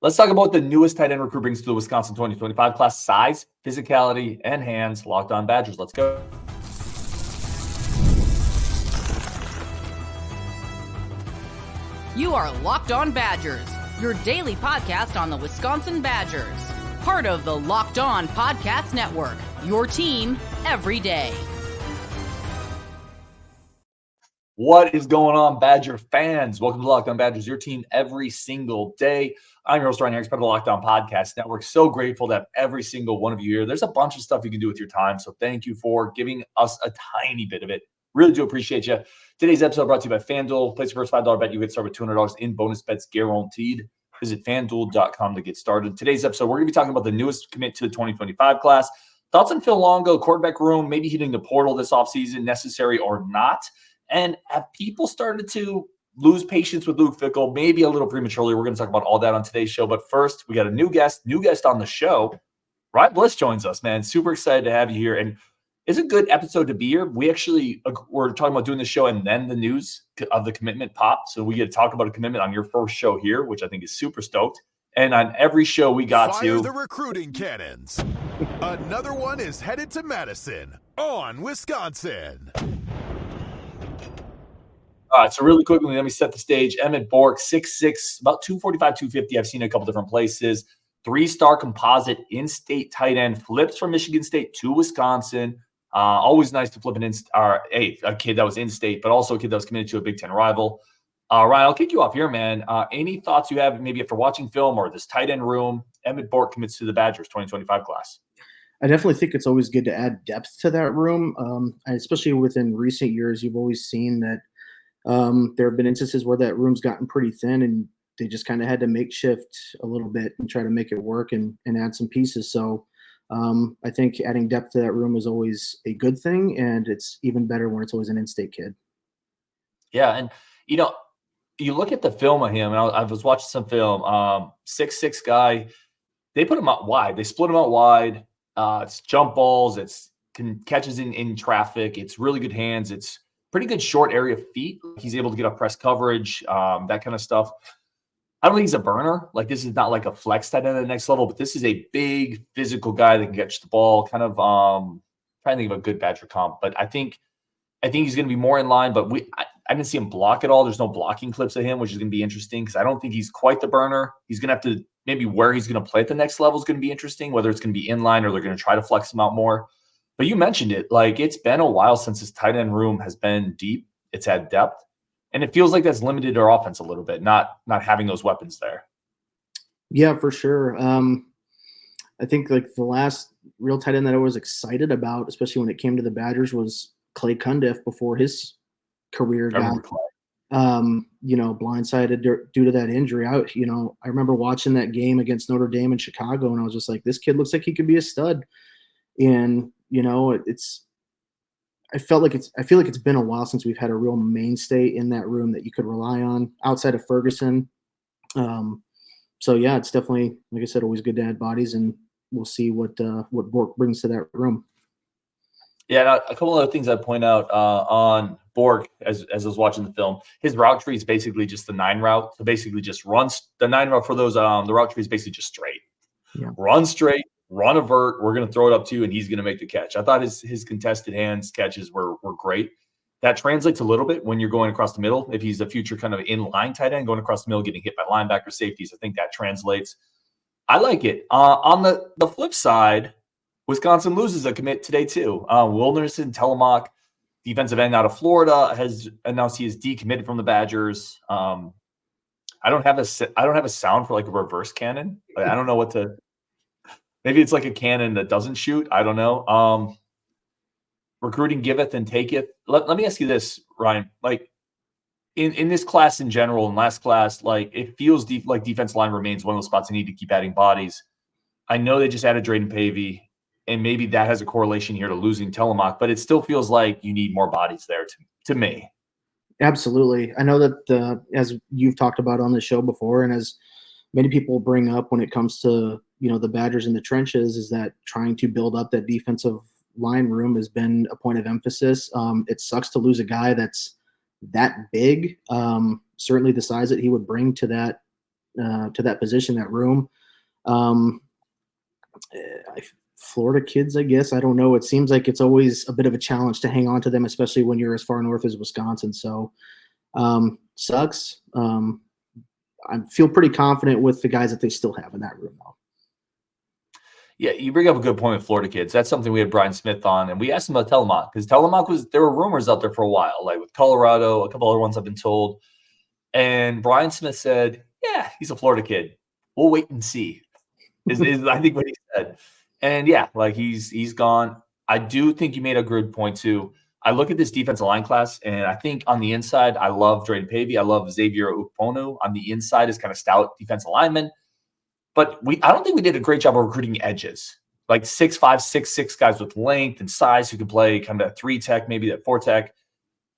Let's talk about the newest tight end recruit brings to the Wisconsin 2025 class: size, physicality, and hands. Locked On Badgers. Let's go. You are Locked On Badgers, your daily podcast on the Wisconsin Badgers. Part of the Locked On Podcast Network, your team every day. What is going on, Badger fans? Welcome to Locked On Badgers, your team every single day. I'm your host, Ryan Harris, part of the Locked On Podcast Network. So grateful to have every single one of you here. There's a bunch of stuff you can do with your time, so thank you for giving us a tiny bit of it. Really do appreciate you. Today's episode brought to you by FanDuel. Place your first $5 bet. You get started with $200 in bonus bets guaranteed. Visit FanDuel.com to get started. Today's episode, we're going to be talking about the newest commit to the 2025 class. Thoughts on Phil Longo, quarterback room, maybe hitting the portal this offseason, necessary or not. And have people started to lose patience with Luke Fickell, maybe a little prematurely? We're going to talk about all that on today's show. But first, we got a new guest on the show. Ryan Bliss joins us, man. Super excited to have you here. And it's a good episode to be here. We're talking about doing the show and then the news of the commitment pop. So we get to talk about a commitment on your first show here, which I think is super stoked. And on every show we got Fire the recruiting cannons. Another one is headed to Madison on Wisconsin. All right, so really quickly, let me set the stage. Emmett Bork, 6'6", about 245, 250. I've seen it a couple different places. 3-star composite in-state tight end, flips from Michigan State to Wisconsin. Always nice to flip a kid that was in-state, but also a kid that was committed to a Big Ten rival. Ryan, I'll kick you off here, man. Any thoughts you have maybe after watching film or this tight end room? Emmett Bork commits to the Badgers 2025 class. I definitely think it's always good to add depth to that room, especially within recent years. You've always seen that there have been instances where that room's gotten pretty thin and they just kind of had to makeshift a little bit and try to make it work and add some pieces. So I think adding depth to that room is always a good thing, and it's even better when it's always an in-state kid. Yeah, and you look at the film of him, and I was watching some film, 6'6" guy. They put him out wide. They split him out wide. It's jump balls. It's catches in traffic. It's really good hands. It's pretty good short area feet. He's able to get up press coverage, that kind of stuff. I don't think he's a burner. Like, this is not like a flex tight end at the next level, but this is a big physical guy that can catch the ball. Kind of trying to think of a good Badger comp, but I think he's going to be more in line. But I didn't see him block at all. There's no blocking clips of him, which is going to be interesting because I don't think he's quite the burner. He's going to have to maybe where he's going to play at the next level is going to be interesting. Whether it's going to be in line or they're going to try to flex him out more. But you mentioned it. Like, it's been a while since his tight end room has been deep. It's had depth. And it feels like that's limited our offense a little bit, not having those weapons there. Yeah, for sure. I think like the last real tight end that I was excited about, especially when it came to the Badgers, was Clay Cundiff before his career got blindsided due to that injury. I remember watching that game against Notre Dame in Chicago, and I was just like, this kid looks like he could be a stud. And I feel like it's been a while since we've had a real mainstay in that room that you could rely on outside of Ferguson. So yeah, it's definitely, like I said, always good to add bodies, and we'll see what Bork brings to that room. Yeah, a couple other things I'd point out on Bork as I was watching the film. His route tree is basically just the 9 route. So basically just runs the 9 route for those. The route tree is basically just straight. Yeah. Run straight. Run a vert, we're going to throw it up to you, and he's going to make the catch. I thought his contested hands catches were great. That translates a little bit when you're going across the middle. If he's a future kind of in-line tight end, going across the middle, getting hit by linebacker safeties, I think that translates. I like it. On the flip side, Wisconsin loses a commit today too. Wilnerson Telemaque, defensive end out of Florida, has announced he is decommitted from the Badgers. I don't have a sound for like a reverse cannon. I don't know what to. Maybe it's like a cannon that doesn't shoot. I don't know. Recruiting giveth and taketh. Let me ask you this, Ryan. Like in this class in general, in last class, like it feels like defense line remains one of those spots they need to keep adding bodies. I know they just added Braden Pavey, and maybe that has a correlation here to losing Telemaque, but it still feels like you need more bodies there to me. Absolutely. I know that as you've talked about on the show before, and as many people bring up when it comes to the Badgers in the trenches, is that trying to build up that defensive line room has been a point of emphasis. It sucks to lose a guy that's that big. Certainly the size that he would bring to that to that position, that room. Florida kids, I guess. I don't know. It seems like it's always a bit of a challenge to hang on to them, especially when you're as far north as Wisconsin. So sucks. I feel pretty confident with the guys that they still have in that room, though. Yeah, you bring up a good point with Florida kids. That's something we had Brian Smith on, and we asked him about Telemaque, because Telemaque there were rumors out there for a while, like with Colorado, a couple other ones I've been told. And Brian Smith said, yeah, he's a Florida kid. We'll wait and see, is I think what he said. And yeah, like he's gone. I do think you made a good point too. I look at this defensive line class, and I think on the inside, I love Drayden Pavey. I love Xavier Ukponu. On the inside is kind of stout defensive lineman. But I don't think we did a great job of recruiting edges, like 6'5", 6'6" guys with length and size who can play kind of that 3 tech, maybe that 4 tech.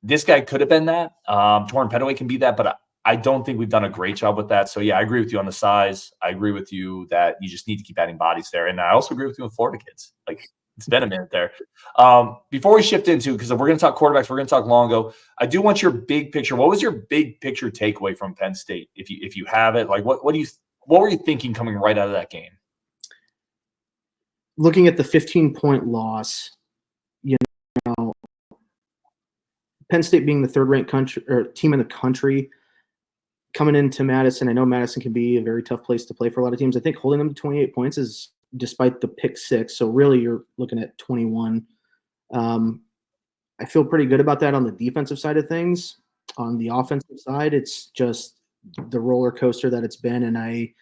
This guy could have been that. Torrin Petaway can be that, but I don't think we've done a great job with that. So yeah, I agree with you on the size. I agree with you that you just need to keep adding bodies there. And I also agree with you with Florida kids. Like, it's been a minute there. Before we shift into, because we're going to talk quarterbacks, we're going to talk Longo. I do want your big picture. What was your big picture takeaway from Penn State, if you have it? Like, what were you thinking coming right out of that game? Looking at the 15-point loss, you know, Penn State being the third-ranked team in the country, coming into Madison, I know Madison can be a very tough place to play for a lot of teams. I think holding them to 28 points is, despite the pick 6, so really you're looking at 21. I feel pretty good about that on the defensive side of things. On the offensive side, it's just the roller coaster that it's been, and I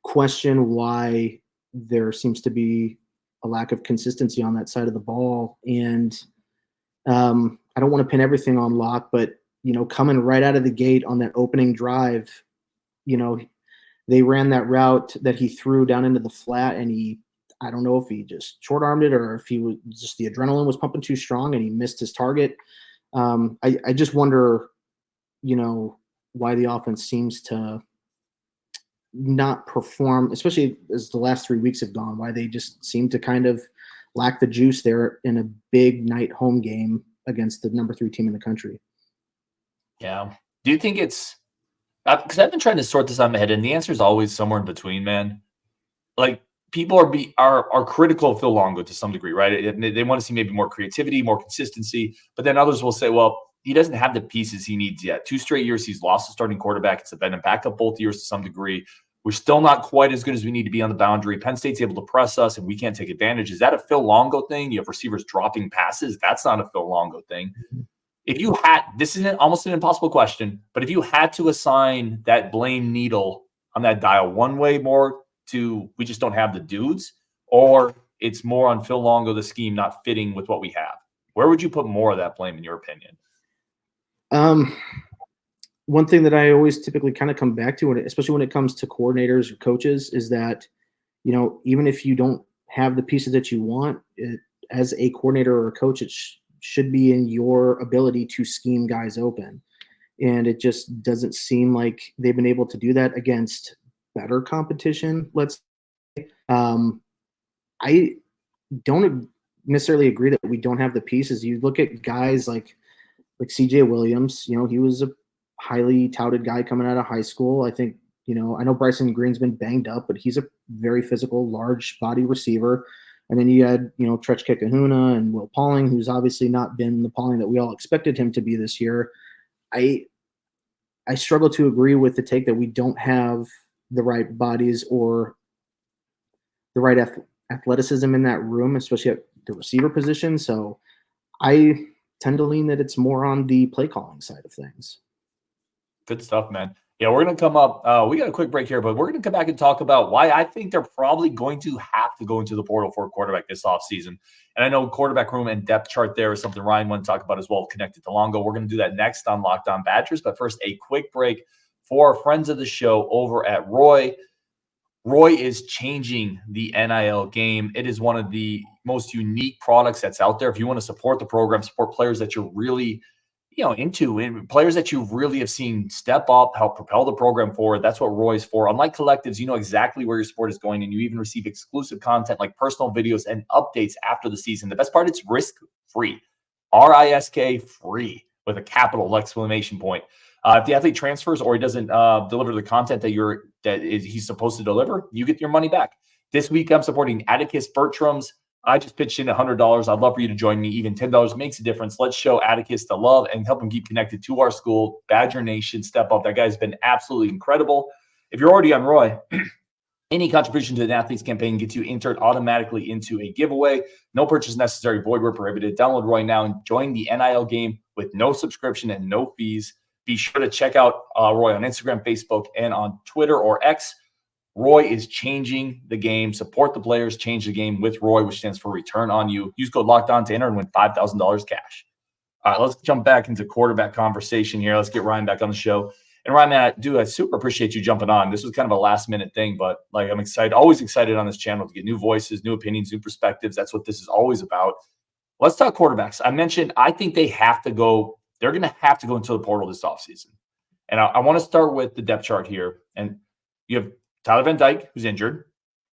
question why there seems to be a lack of consistency on that side of the ball. And I don't want to pin everything on Locke, but coming right out of the gate on that opening drive, they ran that route that he threw down into the flat, and I don't know if he just short-armed it or if he was just, the adrenaline was pumping too strong and he missed his target. I just wonder, why the offense seems to not perform, especially as the last 3 weeks have gone, why they just seem to kind of lack the juice there in a big night home game against the number 3 team in the country. Yeah. Do you think it's because I've been trying to sort this out in my head, and the answer is always somewhere in between, man. Like, people are critical of Phil Longo to some degree, right? They want to see maybe more creativity, more consistency, but then others will say, well, he doesn't have the pieces he needs yet. 2 straight years he's lost a starting quarterback. It's been a backup both years to some degree. We're still not quite as good as we need to be on the boundary. Penn State's able to press us, and we can't take advantage. Is that a Phil Longo thing? You have receivers dropping passes. That's not a Phil Longo thing. If you had, this is almost an impossible question, but if you had to assign that blame needle on that dial one way more to we just don't have the dudes, or it's more on Phil Longo, the scheme not fitting with what we have, where would you put more of that blame in your opinion? One thing that I always typically kind of come back to, especially when it comes to coordinators or coaches, is that, even if you don't have the pieces that you want, as a coordinator or a coach, it should be in your ability to scheme guys open. And it just doesn't seem like they've been able to do that against better competition, let's say. I don't necessarily agree that we don't have the pieces. You look at guys like CJ Williams, he was a highly touted guy coming out of high school. I think, I know Bryson Green's been banged up, but he's a very physical, large body receiver. And then you had, Trechke Kahuna and Will Pauling, who's obviously not been the Pauling that we all expected him to be this year. I struggle to agree with the take that we don't have the right bodies or the right athleticism in that room, especially at the receiver position. So I tend to lean that it's more on the play calling side of things. Good stuff, man. Yeah, we're going to come up. We got a quick break here, but we're going to come back and talk about why I think they're probably going to have to go into the portal for a quarterback this offseason. And I know quarterback room and depth chart there is something Ryan wanted to talk about as well, connected to Longo. We're going to do that next on Locked On Badgers. But first, a quick break for our friends of the show over at Roy. Roy is changing the NIL game. It is one of the most unique products that's out there. If you want to support the program, support players that you're really into, and players that you really have seen step up, help propel the program forward. That's what Roy's for. Unlike collectives, you know exactly where your sport is going, and you even receive exclusive content like personal videos and updates after the season. The best part, it's risk-free. RISK free with a capital exclamation point. If the athlete transfers or he doesn't deliver the content he's supposed to deliver, you get your money back. This week, I'm supporting Atticus Bertram's. I just pitched in $100. I'd love for you to join me. Even $10 makes a difference. Let's show Atticus the love and help him keep connected to our school. Badger Nation, step up. That guy's been absolutely incredible. If you're already on Roy, any contribution to an athlete's campaign gets you entered automatically into a giveaway. No purchase necessary, void where prohibited. Download Roy now and join the NIL game with no subscription and no fees. Be sure to check out Roy on Instagram, Facebook, and on Twitter or X. Roy is changing the game. Support the players, change the game with Roy, which stands for Return on You. Use code LOCKEDON to enter and win $5,000 cash. All right, let's jump back into quarterback conversation here. Let's get Ryan back on the show. And Ryan, man, I super appreciate you jumping on. This was kind of a last-minute thing, but like I'm excited, always excited on this channel to get new voices, new opinions, new perspectives. That's what this is always about. Let's talk quarterbacks. I mentioned I think they have to go. They're going to have to go into the portal this offseason. And I want to start with the depth chart here. And you have Tyler Van Dyke, who's injured.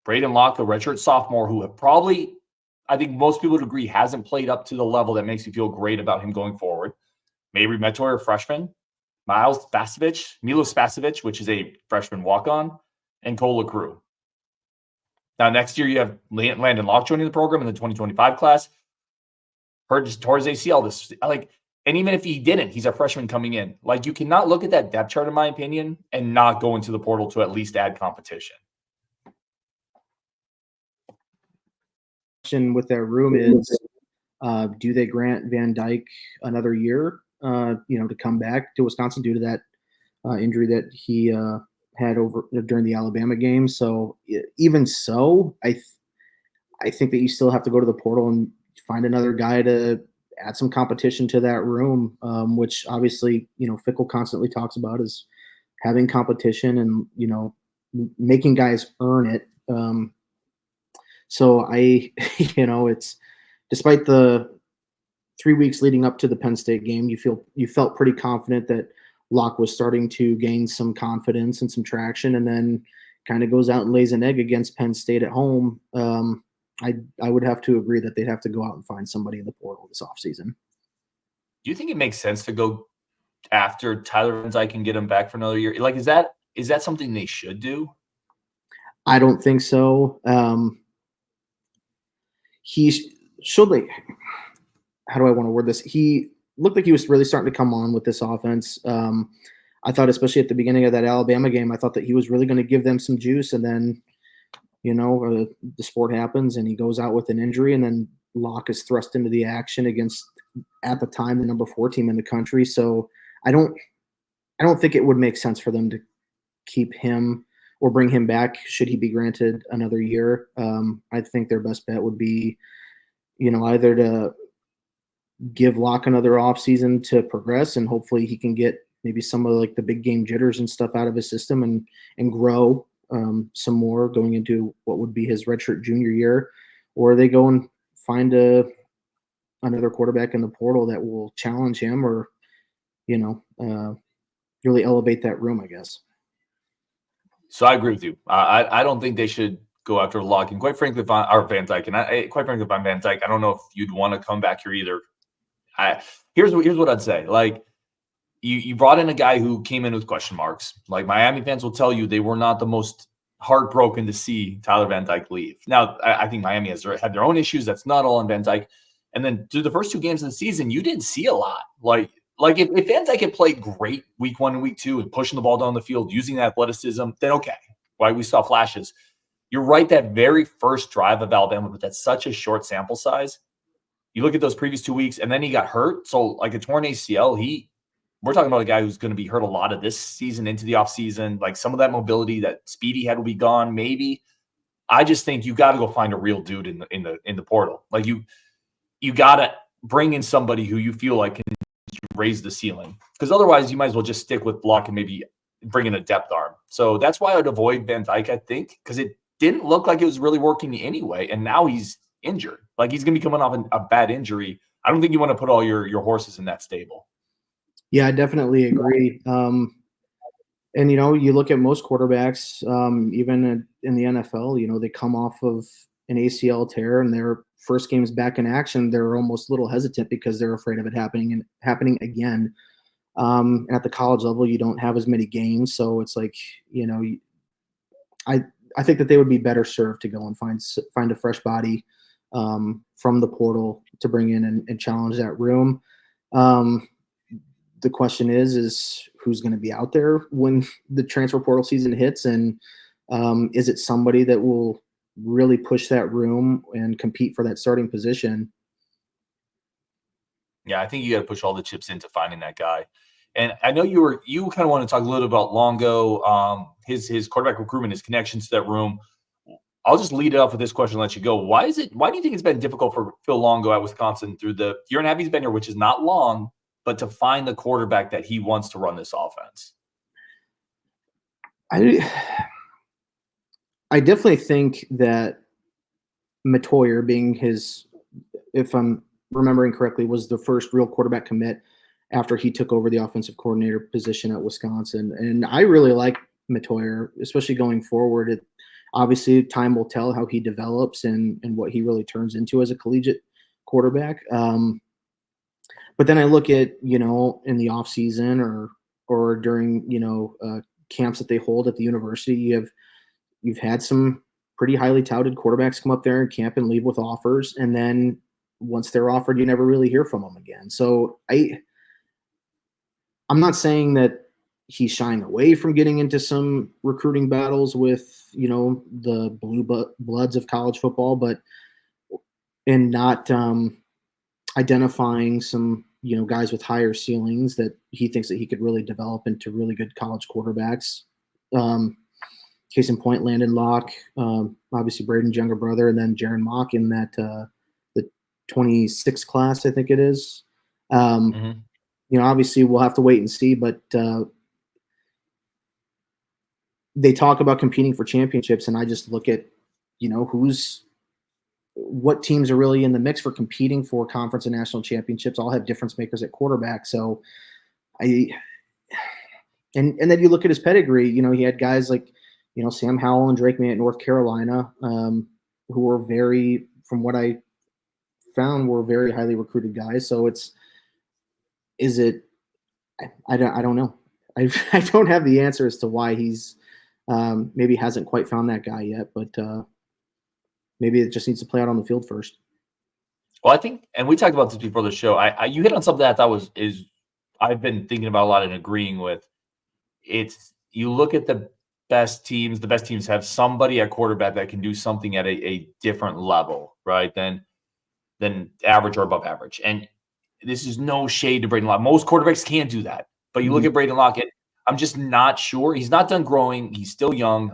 Braden Locke, a redshirt sophomore, who have probably, I think most people would agree, hasn't played up to the level that makes you feel great about him going forward. Mabry Metor, a freshman. Milo Spasovic, which is a freshman walk-on. And Cole LaCrue. Now, next year, you have Landon Locke joining the program in the 2025 class. Heard just tore his ACL. And even if he didn't, he's a freshman coming in. Like, you cannot look at that depth chart, in my opinion, and not go into the portal to at least add competition. Question with that room is, do they grant Van Dyke another year, to come back to Wisconsin due to that injury that he had over during the Alabama game? So even so, I think that you still have to go to the portal and find another guy to add some competition to that room, which obviously, Fickell constantly talks about is having competition and, making guys earn it. So it's despite the 3 weeks leading up to the Penn State game, you felt pretty confident that Locke was starting to gain some confidence and some traction, and then kind of goes out and lays an egg against Penn State at home. I would have to agree that they'd have to go out and find somebody in the portal this offseason. Do you think it makes sense to go after Tyler Van Dyke and get him back for another year? Like, is that something they should do? I don't think so. How do I want to word this? He looked like he was really starting to come on with this offense. I thought, especially at the beginning of that Alabama game, I thought that he was really going to give them some juice, and then the sport happens and he goes out with an injury, and then Locke is thrust into the action against, at the time, the number 4 team in the country. So I don't think it would make sense for them to keep him or bring him back should he be granted another year. I think their best bet would be, either to give Locke another offseason to progress, and hopefully he can get maybe some of like the big game jitters and stuff out of his system and grow some more going into what would be his redshirt junior year, or they go and find another quarterback in the portal that will challenge him or, really elevate that room, I guess. So I agree with you. I don't think they should go after Locke. And quite frankly, if I'm Van Dyke, if I'm Van Dyke, I don't know if you'd want to come back here either. Here's what I'd say. Like, you brought in a guy who came in with question marks. Like, Miami fans will tell you they were not the most heartbroken to see Tyler Van Dyke leave. Now, I think Miami has had their own issues. That's not all on Van Dyke. And then through the first 2 games of the season, you didn't see a lot. Like if Van Dyke had played great week 1 and week 2 and pushing the ball down the field, using that athleticism, then okay. Right, we saw flashes. You're right, that very first drive of Alabama, but that's such a short sample size. You look at those previous 2 weeks, and then he got hurt. So, like a torn ACL, we're talking about a guy who's going to be hurt a lot of this season into the offseason. Like, some of that mobility, that speed he had will be gone, maybe. I just think you got to go find a real dude in the portal. Like, you got to bring in somebody who you feel like can raise the ceiling, because otherwise you might as well just stick with Block and maybe bring in a depth arm. So that's why I would avoid Van Dyke, I think, because it didn't look like it was really working anyway, and now he's injured. Like, he's going to be coming off a bad injury. I don't think you want to put all your horses in that stable. Yeah, I definitely agree. And, you look at most quarterbacks, even in the NFL, they come off of an ACL tear, and their first game's back in action, they're almost a little hesitant because they're afraid of it happening again. And at the college level, you don't have as many games. So it's like, I think that they would be better served to go and find a fresh body from the portal to bring in and challenge that room. The question is who's going to be out there when the transfer portal season hits, and is it somebody that will really push that room and compete for that starting position? Yeah, I think you got to push all the chips into finding that guy. And I know you kind of want to talk a little about Longo, his quarterback recruitment, his connections to that room. I'll just lead it off with this question and let you go. Why do you think it's been difficult for Phil Longo at Wisconsin through the year and a half he's been here, which is not long, but to find the quarterback that he wants to run this offense? I definitely think that Matoyer, being his, if I'm remembering correctly, was the first real quarterback commit after he took over the offensive coordinator position at Wisconsin. And I really like Matoyer, especially going forward. Obviously, time will tell how he develops and what he really turns into as a collegiate quarterback. But then I look at, in the off season or during, camps that they hold at the university, you've had some pretty highly touted quarterbacks come up there and camp and leave with offers. And then once they're offered, you never really hear from them again. So I'm not saying that he's shying away from getting into some recruiting battles with, the blue bloods of college football, but in not identifying some, guys with higher ceilings that he thinks that he could really develop into really good college quarterbacks. Case in point, Braden Locke, obviously Braden's younger brother, and then Jaron Mock in that the 26 class, I think it is. Obviously we'll have to wait and see, but they talk about competing for championships, and I just look at, what teams are really in the mix for competing for conference and national championships. All have difference makers at quarterback. So and then you look at his pedigree, he had guys like, Sam Howell and Drake May at North Carolina, who were very, from what I found, were very highly recruited guys. So I don't know. I don't have the answer as to why he's maybe hasn't quite found that guy yet, but maybe it just needs to play out on the field first. Well, I think, and we talked about this before the show, you hit on something that I thought I've been thinking about a lot and agreeing with. You look at the best teams have somebody at quarterback that can do something at a different level, right, than average or above average. And this is no shade to Braden Locke. Most quarterbacks can't do that. But you look at Braden Locke, I'm just not sure. He's not done growing. He's still young.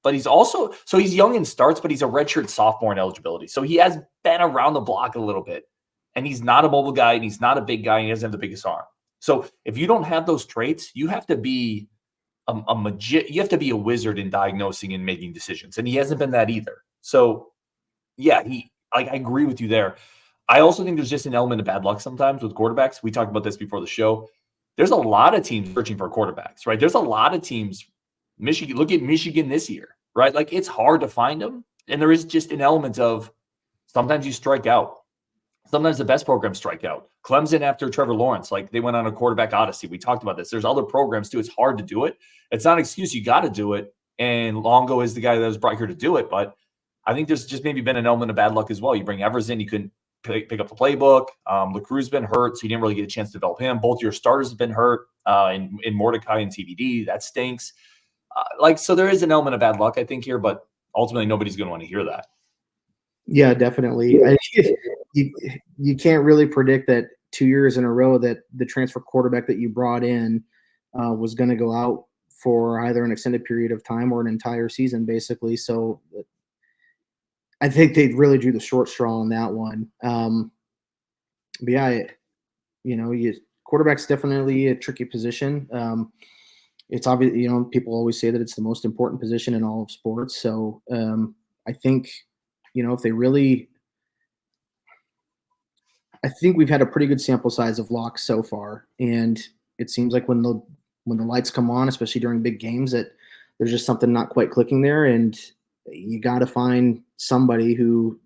But he's also – so he's young in starts, but he's a redshirt sophomore in eligibility. So he has been around the block a little bit. And he's not a mobile guy, and he's not a big guy, and he doesn't have the biggest arm. So if you don't have those traits, you have to be you have to be a wizard in diagnosing and making decisions. And he hasn't been that either. So, yeah, I agree with you there. I also think there's just an element of bad luck sometimes with quarterbacks. We talked about this before the show. There's a lot of teams searching for quarterbacks, right? There's a lot of teams. Michigan, look at Michigan this year, right? Like, it's hard to find them. And there is just an element of sometimes you strike out. Sometimes the best programs strike out. Clemson, after Trevor Lawrence, like, they went on a quarterback odyssey. We talked about this. There's other programs too. It's hard to do it. It's not an excuse. You got to do it. And Longo is the guy that was brought here to do it. But I think there's just maybe been an element of bad luck as well. You bring Evers in, you couldn't pick up the playbook. LaCrue's been hurt, so you didn't really get a chance to develop him. Both your starters have been hurt in Mordecai and TVD. That stinks. So there is an element of bad luck, I think, here, but ultimately nobody's going to want to hear that. Yeah, definitely. You can't really predict that 2 years in a row that the transfer quarterback that you brought in was going to go out for either an extended period of time or an entire season, basically. So I think they really drew the short straw on that one. But yeah, quarterback's definitely a tricky position. It's obvious, people always say that it's the most important position in all of sports. So I think, if they really, I think we've had a pretty good sample size of locks so far. And it seems like when the lights come on, especially during big games, that there's just something not quite clicking there. And you got to find somebody who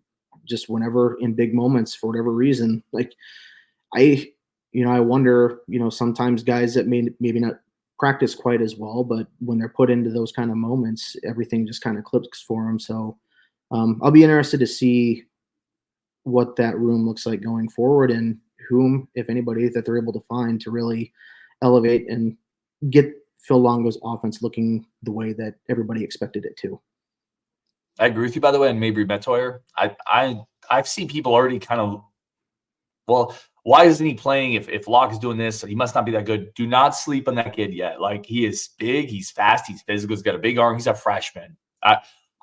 just, whenever in big moments, for whatever reason, like I wonder, sometimes guys that maybe not practice quite as well, but when they're put into those kind of moments, everything just kind of clicks for them. So I'll be interested to see what that room looks like going forward and whom, if anybody, that they're able to find to really elevate and get Phil Longo's offense looking the way that everybody expected it to. I agree with you, by the way, and Mabry Metoyer. I've seen people already kind of, well, why isn't he playing if Locke is doing this? He must not be that good. Do not sleep on that kid yet. Like, he is big, he's fast, he's physical, he's got a big arm, he's a freshman.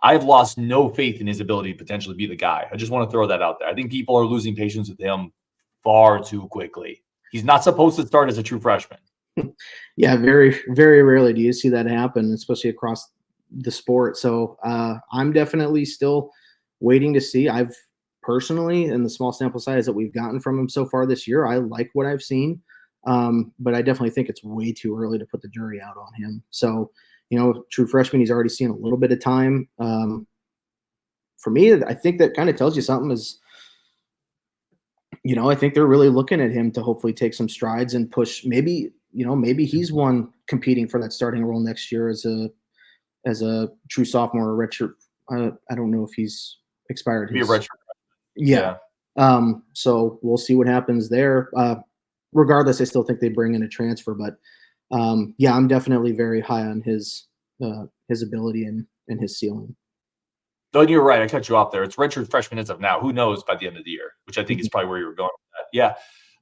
I've lost no faith in his ability to potentially be the guy. I just want to throw that out there. I think people are losing patience with him far too quickly. He's not supposed to start as a true freshman. Yeah, very, very rarely do you see that happen, especially across the sport. So I'm definitely still waiting to see. I've personally, in the small sample size that we've gotten from him so far this year, I like what I've seen. But I definitely think it's way too early to put the jury out on him. So, true freshman, he's already seen a little bit of time. For me, I think that kind of tells you something is, I think they're really looking at him to hopefully take some strides and push. Maybe he's one competing for that starting role next year as a true sophomore or redshirt. I don't know if he's expired. Be a redshirt. Yeah. So we'll see what happens there. Regardless, I still think they bring in a transfer, but yeah, I'm definitely very high on his ability and his ceiling. No, you're right. I cut you off there. It's redshirt freshman as of now. Who knows by the end of the year, which I think is probably where you were going with that. Yeah,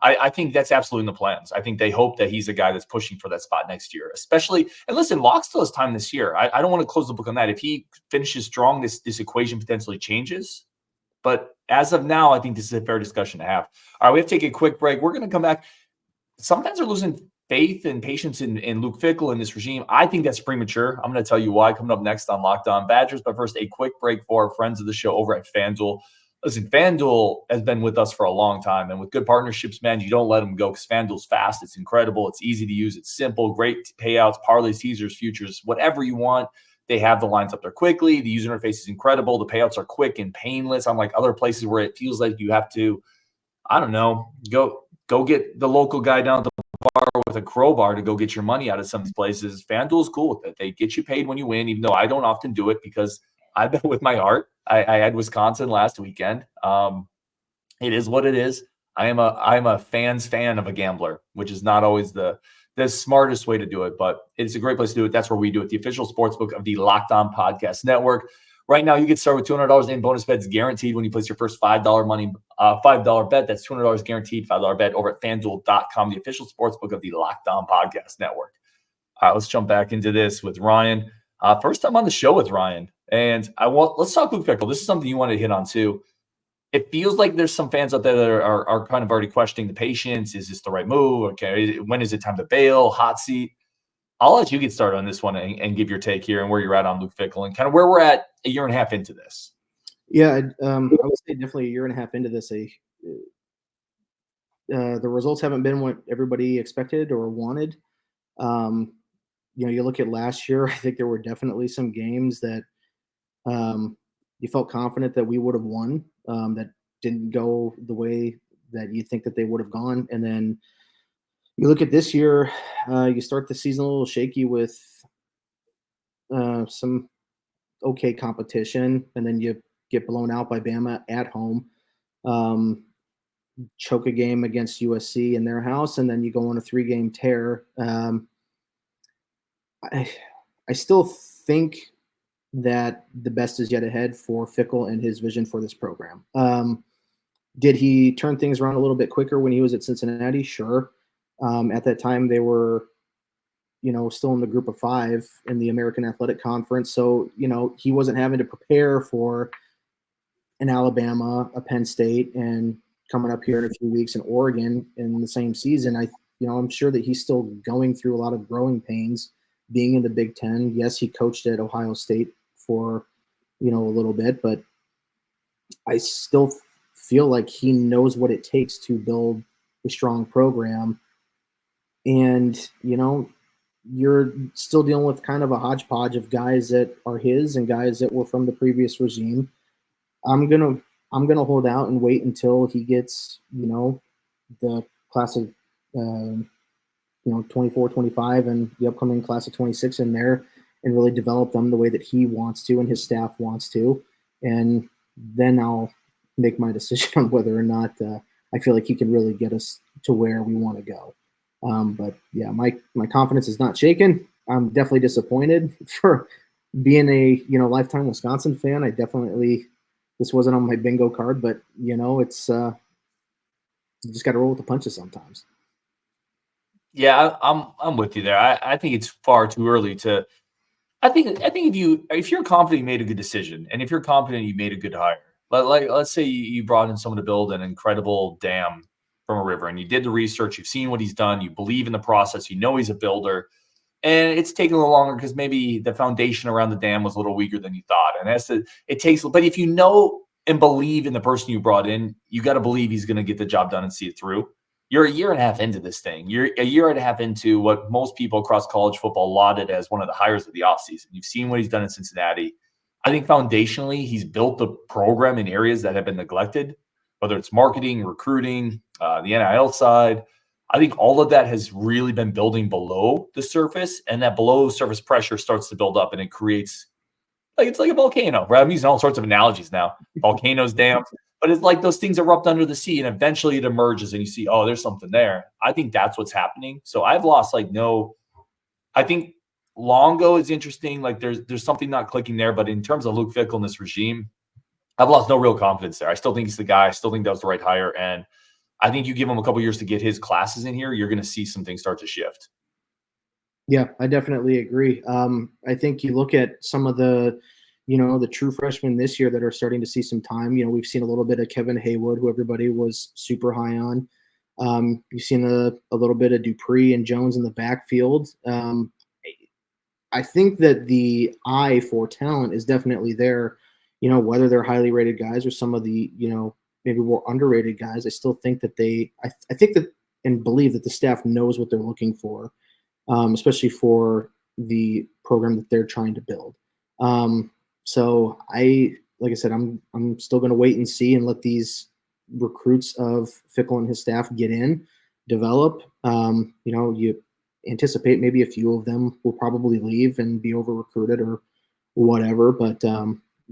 I think that's absolutely in the plans. I think they hope that he's a guy that's pushing for that spot next year, especially. And listen, Locke still has time this year. I don't want to close the book on that. If he finishes strong, this equation potentially changes. But as of now, I think this is a fair discussion to have. All right, we have to take a quick break. We're going to come back. Some fans are losing faith and patience in Luke Fickell and this regime. I think that's premature. I'm going to tell you why coming up next on Locked On Badgers. But first, a quick break for our friends of the show over at FanDuel. Listen, FanDuel has been with us for a long time. And with good partnerships, man, you don't let them go because FanDuel's fast. It's incredible. It's easy to use. It's simple. Great payouts, parlays, teasers, futures, whatever you want. They have the lines up there quickly. The user interface is incredible. The payouts are quick and painless, unlike other places where it feels like you have to, I don't know, go get the local guy down at the bar with a crowbar to go get your money out of some of these places. FanDuel's cool with it. They get you paid when you win, even though I don't often do it because I bet with my heart. I had Wisconsin last weekend. It is what it is. I'm a fan's fan of a gambler, which is not always the smartest way to do it, but it's a great place to do it. That's where we do it. The official sportsbook of the Locked On Podcast Network. Right now, you get started with $200 in bonus bets guaranteed when you place your first $5 bet. That's $200 guaranteed, $5 bet over at FanDuel.com, the official sportsbook of the Locked On Podcast Network. All right, let's jump back into this with Ryan. First time on the show with Ryan, and let's talk Luke Fickell. This is something you wanted to hit on too. It feels like there's some fans out there that are kind of already questioning the patience. Is this the right move? Okay, when is it time to bail? Hot seat. I'll let you get started on this one and give your take here and where you're at on Luke Fickell and kind of where we're at a year and a half into this. Yeah, I would say definitely a year and a half into this. The results haven't been what everybody expected or wanted. You look at last year, I think there were definitely some games that you felt confident that we would have won that didn't go the way that you think that they would have gone. And then you look at this year, you start the season a little shaky with some okay competition, and then you get blown out by Bama at home, choke a game against USC in their house, and then you go on a 3-game tear. I still think that the best is yet ahead for Fickell and his vision for this program. Did he turn things around a little bit quicker when he was at Cincinnati? Sure. At that time, they were, still in the group of 5 in the American Athletic Conference. So, he wasn't having to prepare for an Alabama, a Penn State, and coming up here in a few weeks in Oregon in the same season. I'm sure that he's still going through a lot of growing pains being in the Big Ten. Yes, he coached at Ohio State for, a little bit, but I still feel like he knows what it takes to build a strong program. And, you're still dealing with kind of a hodgepodge of guys that are his and guys that were from the previous regime. I'm gonna hold out and wait until he gets, the class of 24, 25, and the upcoming class of 26 in there, and really develop them the way that he wants to and his staff wants to. And then I'll make my decision on whether or not I feel like he can really get us to where we want to go. But yeah, my confidence is not shaken. I'm definitely disappointed for being a lifetime Wisconsin fan. This wasn't on my bingo card, but it's you just got to roll with the punches sometimes. Yeah, I'm with you there. I think it's far too early to. I think if you're confident you made a good decision, and if you're confident you made a good hire, let's say you brought in someone to build an incredible dam from a river, and you did the research, you've seen what he's done, you believe in the process, you know he's a builder, and it's taken a little longer because maybe the foundation around the dam was a little weaker than you thought, and it takes. But if you know and believe in the person you brought in, you got to believe he's going to get the job done and see it through. You're a year and a half into this thing. You're a year and a half into what most people across college football lauded as one of the hires of the offseason. You've seen what he's done in Cincinnati. I think foundationally, he's built the program in areas that have been neglected, whether it's marketing, recruiting, the NIL side. I think all of that has really been building below the surface, and that below surface pressure starts to build up, and it creates it's like a volcano, right? I'm using all sorts of analogies now. Volcanoes, dams. But it's like those things erupt under the sea, and eventually it emerges, and you see, oh, there's something there. I think that's what's happening. So I've lost I think Longo is interesting. Like there's something not clicking there. But in terms of Luke Fickell in this regime, I've lost no real confidence there. I still think he's the guy. I still think that was the right hire. And I think you give him a couple years to get his classes in here, you're going to see some things start to shift. Yeah, I definitely agree. I think you look at some of the true freshmen this year that are starting to see some time. We've seen a little bit of Kevin Haywood, who everybody was super high on. You've seen a little bit of Dupree and Jones in the backfield. I think that the eye for talent is definitely there. Whether they're highly rated guys or some of the maybe more underrated guys, I still think that I think that and believe that the staff knows what they're looking for, especially for the program that they're trying to build. So like I said, I'm still going to wait and see and let these recruits of Fickell and his staff get in, develop. You anticipate maybe a few of them will probably leave and be over recruited or whatever. But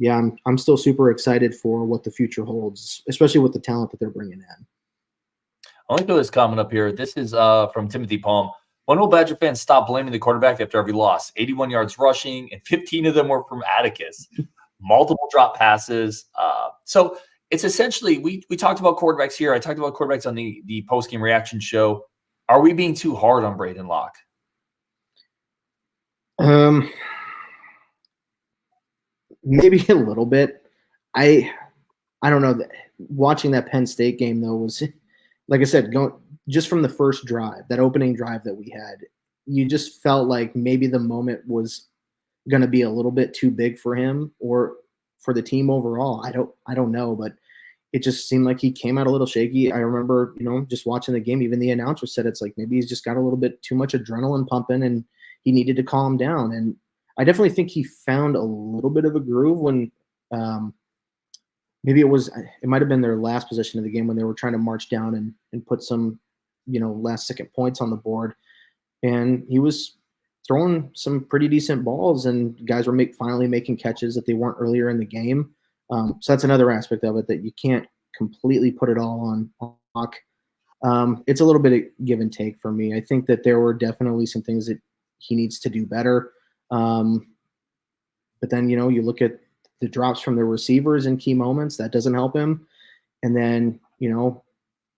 yeah, I'm still super excited for what the future holds, especially with the talent that they're bringing in. I like this comment up here. This is from Timothy Palm. When will Badger fans stop blaming the quarterback after every loss? 81 yards rushing, and 15 of them were from Atticus. Multiple drop passes. So it's essentially, we talked about quarterbacks here. I talked about quarterbacks on the post-game reaction show. Are we being too hard on Braden Locke? Maybe a little bit. I don't know. Watching that Penn State game, though, was, like I said, just from the first drive, that opening drive that we had, you just felt like maybe the moment was going to be a little bit too big for him or for the team overall. I don't know, but it just seemed like he came out a little shaky. I remember, just watching the game, even the announcer said it's like maybe he's just got a little bit too much adrenaline pumping and he needed to calm down. And I definitely think he found a little bit of a groove when maybe it might have been their last possession of the game when they were trying to march down and put some, last second points on the board. And he was throwing some pretty decent balls and guys were finally making catches that they weren't earlier in the game. So that's another aspect of it that you can't completely put it all on Locke. It's a little bit of give and take for me. I think that there were definitely some things that he needs to do better. But then, you look at the drops from the receivers in key moments, that doesn't help him. And then,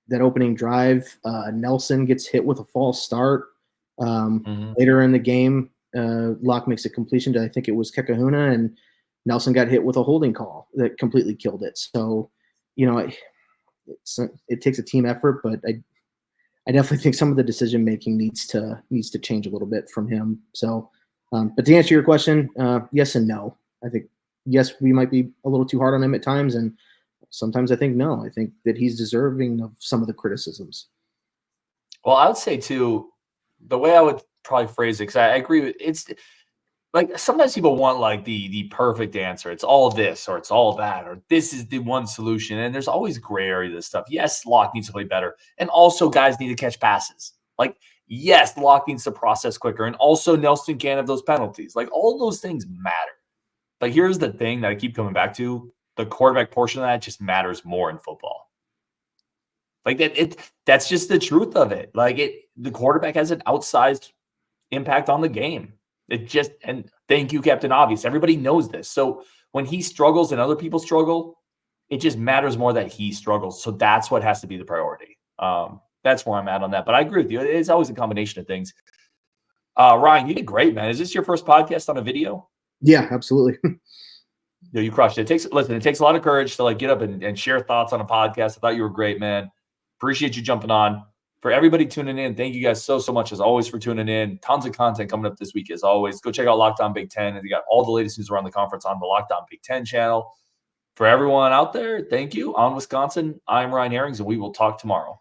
that opening drive, Nelson gets hit with a false start. Later in the game, Locke makes a completion to, I think it was Kekahuna, and Nelson got hit with a holding call that completely killed it. So, it takes a team effort, but I definitely think some of the decision making needs to change a little bit from him. So, but to answer your question, yes and no. I think yes, we might be a little too hard on him at times, and sometimes I think no. I think that he's deserving of some of the criticisms. Well, I would say too, the way I would probably phrase it, because I agree with like sometimes people want like the perfect answer. It's all this or it's all that, or this is the one solution. And there's always gray area to this stuff. Yes, Locke needs to play better. And also guys need to catch passes. Like, yes, Locke needs to process quicker. And also Nelson can't have those penalties. Like all those things matter. But here's the thing that I keep coming back to. The quarterback portion of that just matters more in football. Like that's just the truth of it. Like the quarterback has an outsized impact on the game. And thank you, Captain Obvious. Everybody knows this. So when he struggles and other people struggle, it just matters more that he struggles. So that's what has to be the priority. That's where I'm at on that. But I agree with you. It's always a combination of things. Ryan, you did great, man. Is this your first podcast on a video? Yeah, absolutely. Yeah, you crushed it. It takes a lot of courage to like get up and share thoughts on a podcast. I thought you were great, man. Appreciate you jumping on. For everybody tuning in, thank you guys so much as always for tuning in. Tons of content coming up this week as always. Go check out Locked On Big Ten. And you got all the latest news around the conference on the Locked On Big Ten channel. For everyone out there, thank you. On Wisconsin, I'm Ryan Herrings, and we will talk tomorrow.